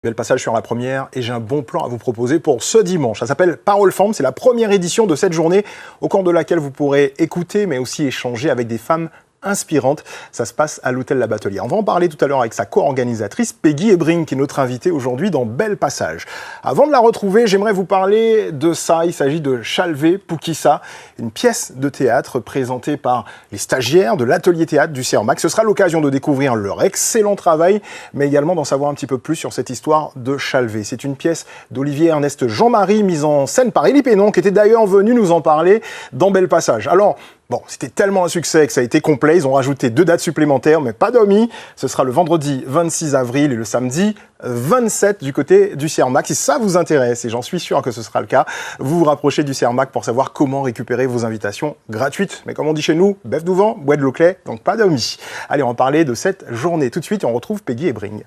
Le passage sur la première et j'ai un bon plan à vous proposer pour ce dimanche. Ça s'appelle Parole Femmes, c'est la première édition de cette journée au cours de laquelle vous pourrez écouter mais aussi échanger avec des femmes inspirantes. Ça se passe à l'hôtel La Batelière. On va en parler tout à l'heure avec sa co-organisatrice Peggy Ebring qui est notre invitée aujourd'hui dans Bel Passage. Avant de la retrouver, j'aimerais vous parler de ça. Il s'agit de Chalvé Poukissa, une pièce de théâtre présentée par les stagiaires de l'atelier théâtre du CERMAC. Ce sera l'occasion de découvrir leur excellent travail, mais également d'en savoir un petit peu plus sur cette histoire de Chalvé. C'est une pièce d'Olivier Ernest Jean-Marie, mise en scène par Élie Pénon, qui était d'ailleurs venu nous en parler dans Bel Passage. Alors, bon, c'était tellement un succès que ça a été complet. Ils ont rajouté 2 dates supplémentaires, mais pas d'omis. Ce sera le vendredi 26 avril et le samedi 27 du côté du CERMAC. Si ça vous intéresse, et j'en suis sûr que ce sera le cas, vous vous rapprochez du CERMAC pour savoir comment récupérer vos invitations gratuites. Mais comme on dit chez nous, bœuf d'ouvent, bois de l'eau clé, donc pas d'omis. Allez, on va parler de cette journée. Tout de suite, on retrouve Peggy Ebring.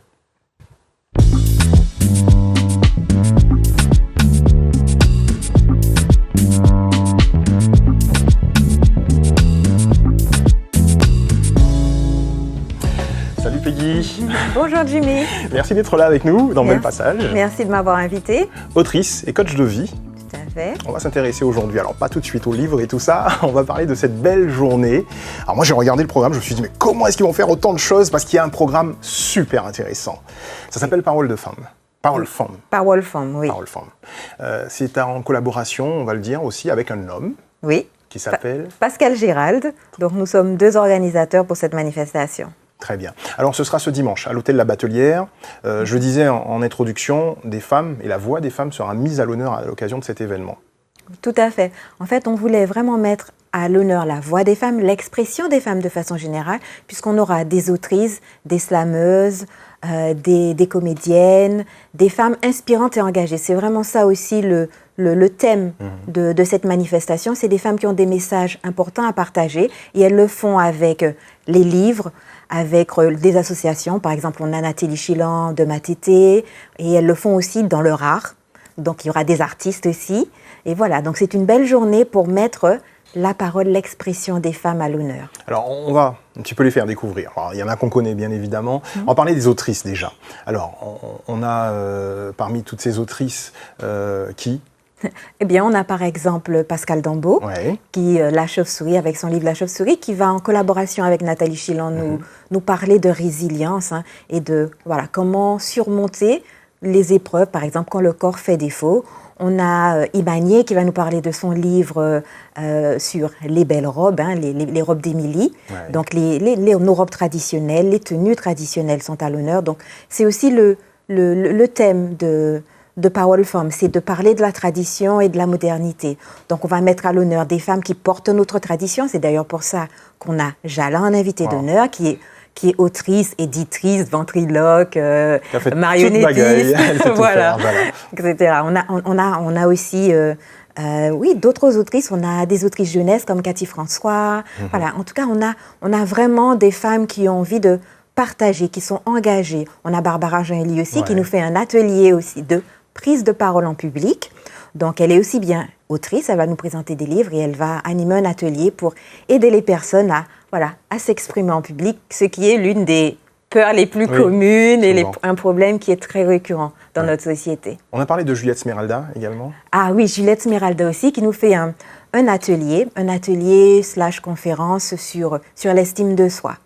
Salut Peggy. Bonjour Jimmy. Merci d'être là avec nous dans Bel Passage. Merci de m'avoir invité. Autrice et coach de vie. Tout à fait. On va s'intéresser aujourd'hui, alors pas tout de suite au livre et tout ça, on va parler de cette belle journée. Alors moi j'ai regardé le programme, je me suis dit mais comment est-ce qu'ils vont faire autant de choses? Parce qu'il y a un programme super intéressant. Ça s'appelle Parole de Femmes. Parole Femmes. Parole Femmes, oui. Parole Femmes. C'est en collaboration, on va le dire aussi, avec un homme. Oui. Qui s'appelle Pascal Gérald. Donc nous sommes 2 organisateurs pour cette manifestation. Très bien. Alors ce sera ce dimanche à l'hôtel La Batelière. Je le disais en introduction, des femmes et la voix des femmes sera mise à l'honneur à l'occasion de cet événement. Tout à fait. En fait, on voulait vraiment mettre à l'honneur la voix des femmes, l'expression des femmes de façon générale, puisqu'on aura des autrices, des slameuses, des comédiennes, des femmes inspirantes et engagées. C'est vraiment ça aussi le thème de cette manifestation. C'est des femmes qui ont des messages importants à partager et elles le font avec les livres, avec des associations. Par exemple, on a Nathalie Chilan de Matété et elles le font aussi dans leur art. Donc, il y aura des artistes aussi. Et voilà, donc c'est une belle journée pour mettre la parole, l'expression des femmes à l'honneur. Alors, on va un petit peu les faire découvrir. Alors, il y en a qu'on connaît bien évidemment. On va parler des autrices déjà. Alors, on a parmi toutes ces autrices qui? Eh bien, on a par exemple Pascal Dambeau, qui La Chauve-souris, avec son livre La Chauve-souris, qui va en collaboration avec Nathalie Chilan nous parler de résilience et de comment surmonter les épreuves, par exemple quand le corps fait défaut. On a Imanier qui va nous parler de son livre sur les belles robes, les robes d'Émilie. Donc nos robes traditionnelles, les tenues traditionnelles sont à l'honneur. Donc c'est aussi le thème de Parole Femmes, c'est de parler de la tradition et de la modernité. Donc on va mettre à l'honneur des femmes qui portent notre tradition. C'est d'ailleurs pour ça qu'on a Jala en invité d'honneur, qui est autrice, éditrice, ventriloque, marionnettiste, voilà, etc. On a aussi d'autres autrices. On a des autrices jeunesse comme Cathy François. Voilà, en tout cas, on a vraiment des femmes qui ont envie de partager, qui sont engagées. On a Barbara Jean-Élie aussi qui nous fait un atelier aussi de prise de parole en public. Donc, elle est aussi bien autrice, elle va nous présenter des livres et elle va animer un atelier pour aider les personnes à s'exprimer en public, ce qui est l'une des peurs les plus communes et un problème qui est très récurrent dans notre société. On a parlé de Juliette Smeralda également. Ah oui, Juliette Smeralda aussi, qui nous fait un atelier/conférence sur l'estime de soi.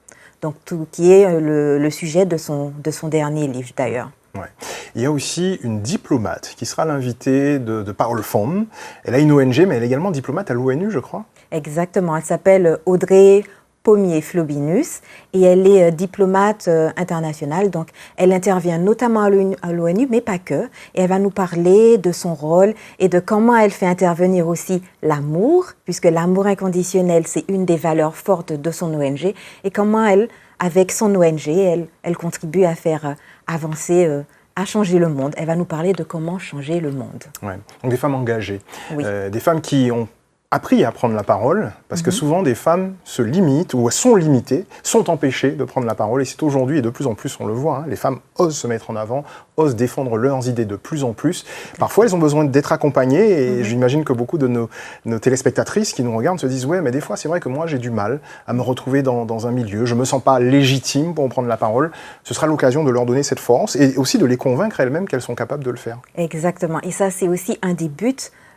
Donc, tout qui est le sujet de son dernier livre d'ailleurs. Ouais. Il y a aussi une diplomate qui sera l'invitée de Parole Femmes. Elle a une ONG, mais elle est également diplomate à l'ONU, je crois. Exactement. Elle s'appelle Audrey Pommier-Flobinus et elle est diplomate internationale. Donc, elle intervient notamment à l'ONU, mais pas que. Et elle va nous parler de son rôle et de comment elle fait intervenir aussi l'amour, puisque l'amour inconditionnel, c'est une des valeurs fortes de son ONG. Et comment elle, avec son ONG, elle contribue à faire avancer, à changer le monde. Elle va nous parler de comment changer le monde. Ouais. Donc des femmes engagées, des femmes qui ont appris à prendre la parole, parce que souvent des femmes se limitent ou sont limitées, sont empêchées de prendre la parole. Et c'est aujourd'hui, et de plus en plus on le voit, les femmes osent se mettre en avant, osent défendre leurs idées de plus en plus. Parfois elles ont besoin d'être accompagnées et j'imagine que beaucoup de nos téléspectatrices qui nous regardent se disent « ouais, mais des fois c'est vrai que moi j'ai du mal à me retrouver dans un milieu, je ne me sens pas légitime pour prendre la parole ». Ce sera l'occasion de leur donner cette force et aussi de les convaincre elles-mêmes qu'elles sont capables de le faire. Exactement. Et ça, c'est aussi un des buts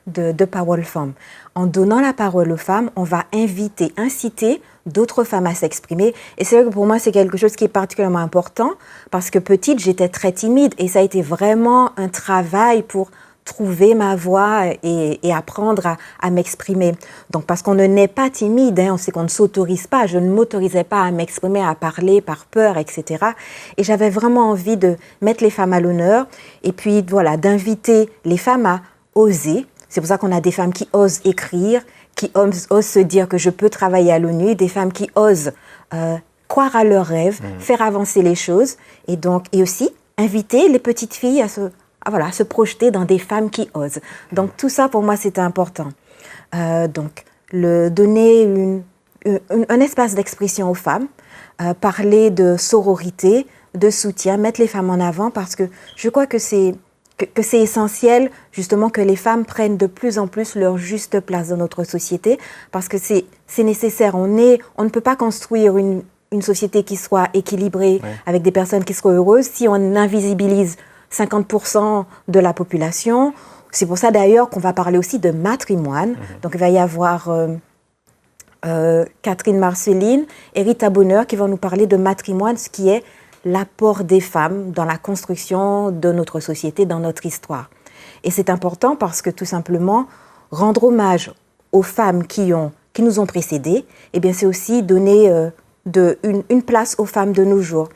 de Parole Femmes. En donnant la parole aux femmes, on va inciter d'autres femmes à s'exprimer. Et c'est vrai que pour moi, c'est quelque chose qui est particulièrement important parce que petite, j'étais très timide et ça a été vraiment un travail pour trouver ma voix et apprendre à m'exprimer. Donc, parce qu'on ne naît pas timide, on sait qu'on ne s'autorise pas. Je ne m'autorisais pas à m'exprimer, à parler par peur, etc. Et j'avais vraiment envie de mettre les femmes à l'honneur et puis, voilà, d'inviter les femmes à oser. C'est pour ça qu'on a des femmes qui osent écrire, qui osent se dire que je peux travailler à l'ONU, des femmes qui osent croire à leurs rêves, faire avancer les choses et aussi inviter les petites filles à se projeter dans des femmes qui osent. Donc tout ça pour moi c'était important. Donc donner un espace d'expression aux femmes, parler de sororité, de soutien, mettre les femmes en avant parce que je crois que c'est essentiel, justement, que les femmes prennent de plus en plus leur juste place dans notre société, parce que c'est nécessaire. On ne peut pas construire une société qui soit équilibrée, avec des personnes qui soient heureuses, si on invisibilise 50% de la population. C'est pour ça, d'ailleurs, qu'on va parler aussi de matrimoine. Donc, il va y avoir Catherine Marceline et Rita Bonheur qui vont nous parler de matrimoine, ce qui est l'apport des femmes dans la construction de notre société, dans notre histoire. Et c'est important parce que tout simplement, rendre hommage aux femmes qui nous ont précédées, eh bien, c'est aussi donner une place aux femmes de nos jours.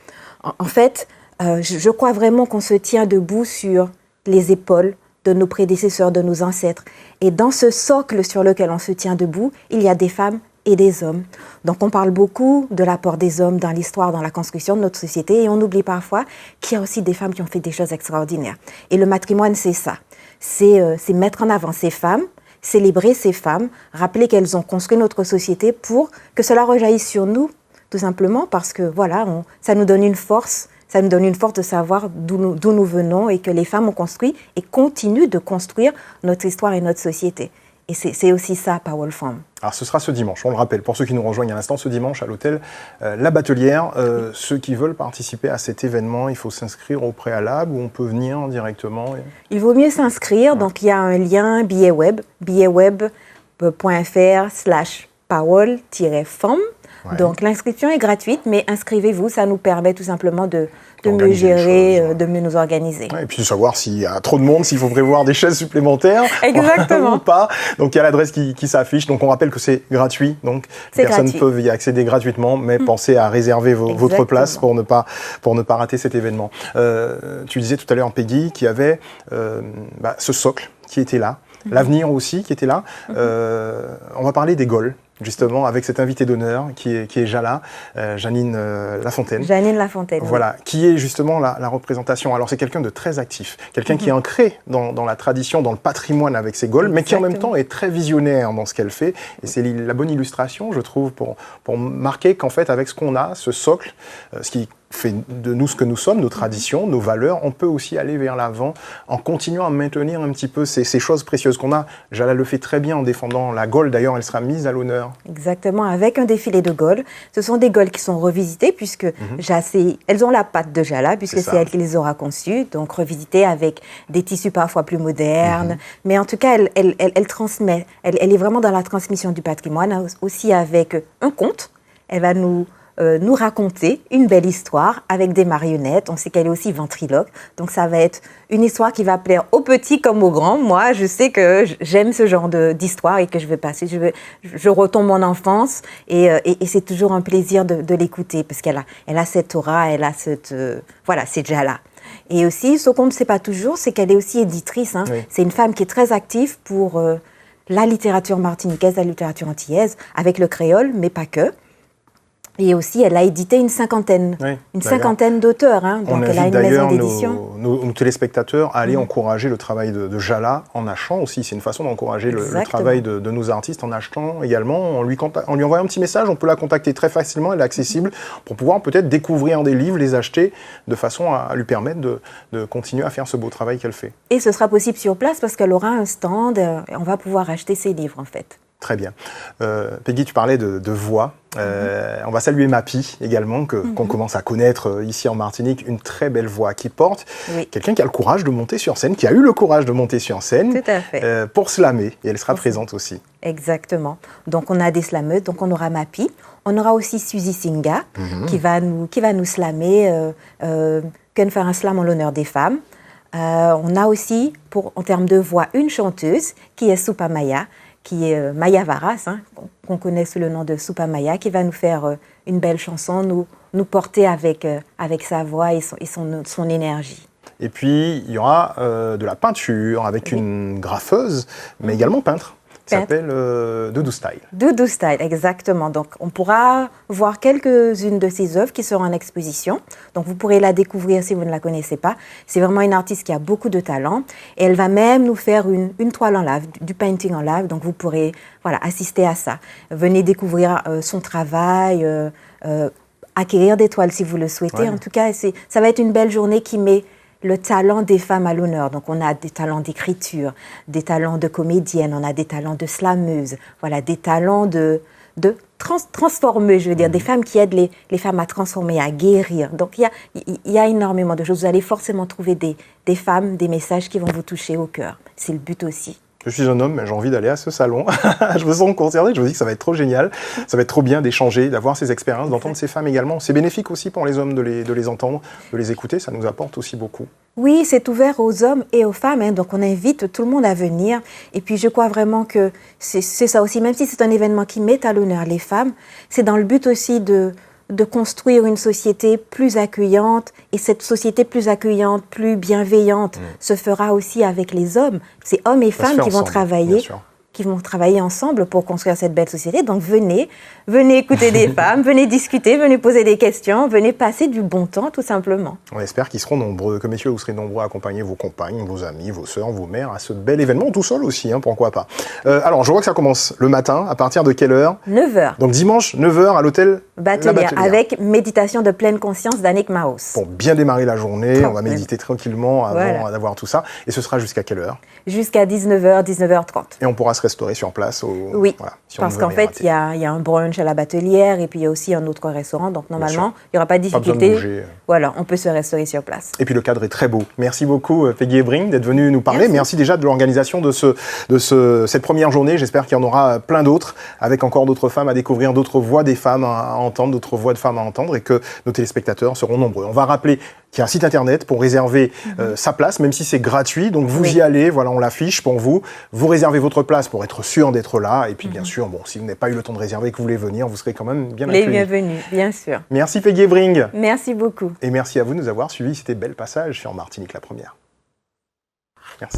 En fait, je crois vraiment qu'on se tient debout sur les épaules de nos prédécesseurs, de nos ancêtres. Et dans ce socle sur lequel on se tient debout, il y a des femmes et des hommes. Donc on parle beaucoup de l'apport des hommes dans l'histoire, dans la construction de notre société et on oublie parfois qu'il y a aussi des femmes qui ont fait des choses extraordinaires. Et le matrimoine, c'est ça. C'est mettre en avant ces femmes, célébrer ces femmes, rappeler qu'elles ont construit notre société pour que cela rejaillisse sur nous, tout simplement parce que voilà, ça nous donne une force. Ça nous donne une force de savoir d'où nous venons et que les femmes ont construit et continuent de construire notre histoire et notre société. Et c'est aussi ça, Parole Femmes. Alors ce sera ce dimanche, on le rappelle, pour ceux qui nous rejoignent à l'instant, ce dimanche à l'hôtel La Batelière. Ceux qui veulent participer à cet événement, il faut s'inscrire au préalable ou on peut venir directement Il vaut mieux s'inscrire, donc il y a un lien billet web, billetweb.fr/parole-femme. Ouais. Donc l'inscription est gratuite, mais inscrivez-vous, ça nous permet tout simplement de mieux gérer, de mieux nous organiser. Ouais, et puis de savoir s'il y a trop de monde, s'il faut prévoir des chaises supplémentaires. Exactement. Ou pas. Donc il y a l'adresse qui s'affiche. Donc on rappelle que c'est gratuit. Donc les personnes peuvent y accéder gratuitement, mais pensez à réserver votre place pour ne pas rater cet événement. Tu disais tout à l'heure, Peggy, qu'il y avait ce socle qui était là, l'avenir aussi qui était là. On va parler des Gaules. Justement, avec cet invité d'honneur qui est Jala, Janine Lafontaine. Janine Lafontaine. Voilà, qui est justement la représentation. Alors c'est quelqu'un de très actif, quelqu'un qui est ancré dans la tradition, dans le patrimoine avec ses Gaules, mais qui en même temps est très visionnaire dans ce qu'elle fait. Et c'est la bonne illustration, je trouve, pour marquer qu'en fait, avec ce qu'on a, ce socle, ce qui fait de nous ce que nous sommes, nos traditions, nos valeurs, on peut aussi aller vers l'avant en continuant à maintenir un petit peu ces choses précieuses qu'on a. Jala le fait très bien en défendant la Gaule, d'ailleurs elle sera mise à l'honneur. Exactement, avec un défilé de Gaules. Ce sont des Gaules qui sont revisitées puisque elles ont la patte de Jala puisque c'est elle qui les aura conçues, donc revisitées avec des tissus parfois plus modernes. Mais en tout cas, elle transmet, elle est vraiment dans la transmission du patrimoine, aussi avec un conte. Elle va nous raconter une belle histoire avec des marionnettes. On sait qu'elle est aussi ventriloque. Donc, ça va être une histoire qui va plaire aux petits comme aux grands. Moi, je sais que j'aime ce genre d'histoire et que je vais passer. Je retombe mon enfance et c'est toujours un plaisir de l'écouter parce qu'elle a cette aura, elle a cette... voilà, c'est Jala. Et aussi, ce qu'on ne sait pas toujours, c'est qu'elle est aussi éditrice. Hein. Oui. C'est une femme qui est très active pour la littérature martiniquaise, la littérature antillaise, avec le créole, mais pas que. Et aussi, elle a édité une cinquantaine d'auteurs. Hein, donc, elle a une maison d'édition. Nos téléspectateurs à aller encourager le travail de Jala en achetant aussi. C'est une façon d'encourager le travail de nos artistes en achetant également. En lui envoyant un petit message, on peut la contacter très facilement. Elle est accessible pour pouvoir peut-être découvrir des livres, les acheter de façon à lui permettre de continuer à faire ce beau travail qu'elle fait. Et ce sera possible sur place parce qu'elle aura un stand. On va pouvoir acheter ses livres en fait. Très bien. Peggy, tu parlais de voix. On va saluer Mappy également, qu'on commence à connaître ici en Martinique, une très belle voix qui porte. Quelqu'un qui a le courage de monter sur scène, qui a eu le courage de monter sur scène. Tout à fait. Pour slammer, et elle sera présente aussi. Exactement. Donc on a des slameuses, donc on aura Mappy. On aura aussi Suzy Singa qui va nous slammer, qui va faire un slam en l'honneur des femmes. On a aussi, en termes de voix, une chanteuse qui est Supa Maya, qui est Maya Varas, hein, qu'on connaît sous le nom de Supa Maya, qui va nous faire une belle chanson, nous porter avec sa voix et son énergie. Et puis, il y aura de la peinture avec une graffeuse, mais également peintre. Ça s'appelle Doudou Style. Doudou Style, exactement. Donc, on pourra voir quelques-unes de ses œuvres qui seront en exposition. Donc, vous pourrez la découvrir si vous ne la connaissez pas. C'est vraiment une artiste qui a beaucoup de talent. Et elle va même nous faire une toile en lave, du painting en lave. Donc, vous pourrez assister à ça. Venez découvrir son travail, acquérir des toiles si vous le souhaitez. En tout cas, ça va être une belle journée qui met le talent des femmes à l'honneur. Donc, on a des talents d'écriture, des talents de comédienne, on a des talents de slameuse, des talents de transformeuses, je veux dire, des femmes qui aident les femmes à transformer, à guérir. Donc, il y a énormément de choses. Vous allez forcément trouver des femmes, des messages qui vont vous toucher au cœur. C'est le but aussi. Je suis un homme, mais j'ai envie d'aller à ce salon. Je me sens concerné, je me dis que ça va être trop génial. Ça va être trop bien d'échanger, d'avoir ces expériences, d'entendre ces femmes également. C'est bénéfique aussi pour les hommes de les entendre, de les écouter. Ça nous apporte aussi beaucoup. Oui, c'est ouvert aux hommes et aux femmes. Hein, donc, on invite tout le monde à venir. Et puis, je crois vraiment que c'est ça aussi. Même si c'est un événement qui met à l'honneur les femmes, c'est dans le but aussi de construire une société plus accueillante. Et cette société plus accueillante, plus bienveillante, se fera aussi avec les hommes. C'est hommes et femmes qui vont travailler ensemble pour construire cette belle société. Donc venez écouter des femmes, venez discuter, venez poser des questions, venez passer du bon temps tout simplement. On espère qu'ils seront nombreux, que messieurs vous serez nombreux à accompagner vos compagnes, vos amis, vos sœurs, vos mères à ce bel événement, tout seul aussi, pourquoi pas. Alors je vois que ça commence le matin, à partir de quelle heure ? 9h. Donc dimanche, 9h à l'hôtel Batelière, avec méditation de pleine conscience d'Annick Maos. Pour bien démarrer la journée, on va méditer tranquillement avant d'avoir tout ça. Et ce sera jusqu'à quelle heure ? Jusqu'à 19h, 19h30. Et on pourra se restaurer sur place Oui, parce qu'en fait, il y a un brunch à la Batelière et puis il y a aussi un autre restaurant. Donc normalement, il n'y aura pas de difficulté. On peut se restaurer sur place. Et puis le cadre est très beau. Merci beaucoup Peggy Ebring d'être venue nous parler. Merci déjà de l'organisation de cette première journée. J'espère qu'il y en aura plein d'autres, avec encore d'autres femmes à découvrir, d'autres voix des femmes à entendre, d'autres voix de femmes à entendre, et que nos téléspectateurs seront nombreux. On va rappeler qu'il y a un site internet pour réserver sa place, même si c'est gratuit. Donc vous y allez, on l'affiche pour vous. Vous réservez votre place pour être sûr d'être là. Et puis bien sûr, si vous n'avez pas eu le temps de réserver et que vous voulez venir, vous serez quand même bien accueillis. Les bienvenus, bien sûr. Merci Peggy Ebring. Merci beaucoup. Et merci à vous de nous avoir suivis. C'était Bel Passage sur Martinique la Première. Merci.